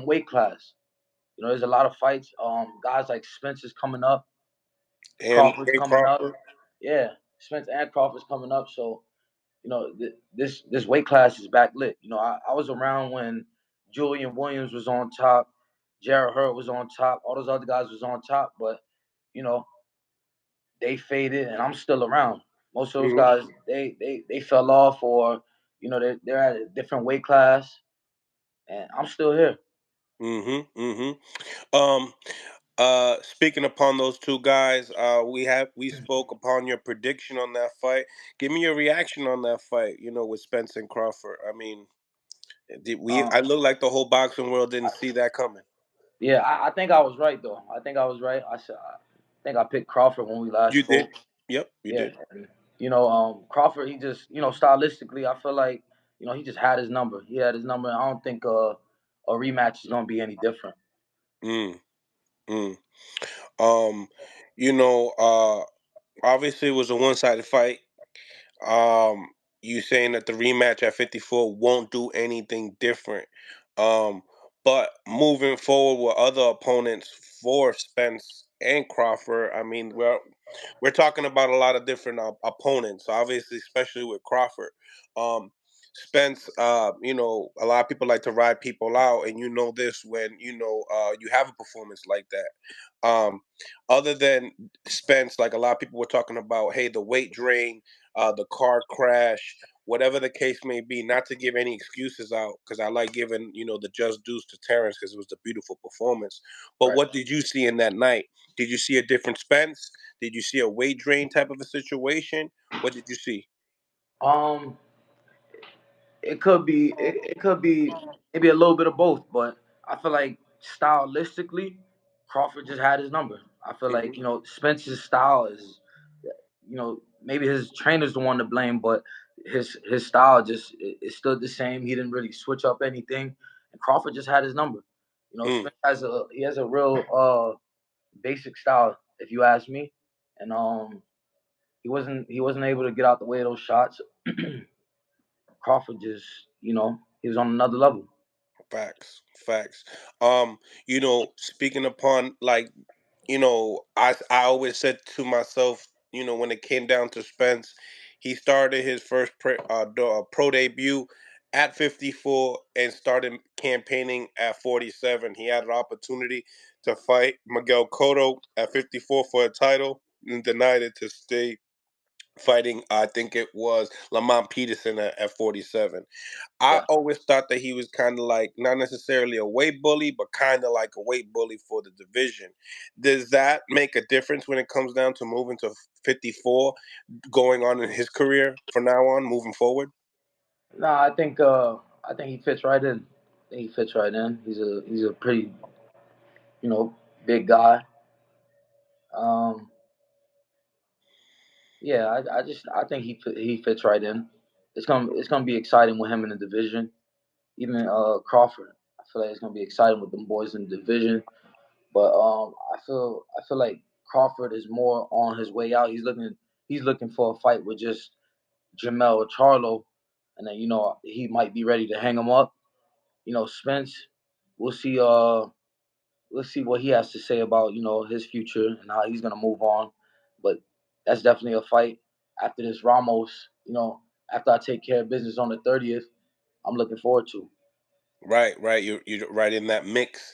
weight class. There's a lot of fights. Guys like Spence is coming up, And Crawford's coming up. Crawford. Yeah, Spence and Crawford's coming up. So this weight class is back lit. I was around when Julian Williams was on top, Jarrett Hurd was on top, all those other guys was on top, but you know they faded, and I'm still around. Most of those Mm-hmm. guys they fell off, or they're at a different weight class, and I'm still here. Mm-hmm. Mm-hmm. Speaking upon those two guys, we spoke upon your prediction on that fight. Give me your reaction on that fight. With Spence and Crawford. I mean, did we? Um, I look like the whole boxing world didn't see that coming. yeah, I think I was right though. I think I was right. I think I picked Crawford when we last You did. spoke. Yep, you Yeah, did. and, Crawford, he just, stylistically, I feel like, he just had his number. He had his number. I don't think a rematch is gonna be any different. Mm, mm. Um, you know, uh, Obviously it was a one-sided fight. Um, you saying that the rematch at 54 won't do anything different. Um, but moving forward with other opponents for Spence and Crawford, I mean, we're talking about a lot of different opponents, obviously, especially with Crawford. Um, Spence, a lot of people like to ride people out, and this when you have a performance like that. Other than Spence, like a lot of people were talking about, hey, the weight drain, the car crash, whatever the case may be. Not to give any excuses out, because I like giving the just dues to Terrence because it was a beautiful performance. But Right. what did you see in that night? Did you see a different Spence? Did you see a weight drain type of a situation? What did you see? Um, it could be maybe a little bit of both, but I feel like stylistically, Crawford just had his number. I feel like Hmm. Spence's style is, maybe his trainer's the one to blame, but his style just it stood the same. He didn't really switch up anything, and Crawford just had his number. Mm. Spence has a real basic style, if you ask me, and he wasn't able to get out the way of those shots. Crawford just, he was on another level. Facts, facts. Speaking upon, like, I always said to myself, when it came down to Spence, he started his first pro debut at 54 and started campaigning at 47. He had an opportunity to fight Miguel Cotto at 54 for a title and denied it to stay fighting. I think it was Lamont Peterson at 47. I Yeah. always thought that he was kind of like not necessarily a weight bully, but kind of like a weight bully for the division. Does that make a difference when it comes down to moving to 54, going on in his career from now on, moving forward? No, I think he fits right in. I think he fits right in. He's a pretty, you know, big guy. Um, yeah, I think he fits right in. It's gonna be exciting with him in the division. Even Crawford, I feel like it's gonna be exciting with them boys in the division. But I feel like Crawford is more on his way out. He's looking for a fight with just Jamel or Charlo, and then he might be ready to hang him up. Spence, we'll see. We'll see what he has to say about his future and how he's gonna move on. But that's definitely a fight after this Ramos. After I take care of business on the 30th, I'm looking forward to. Right, right. You're right in that mix.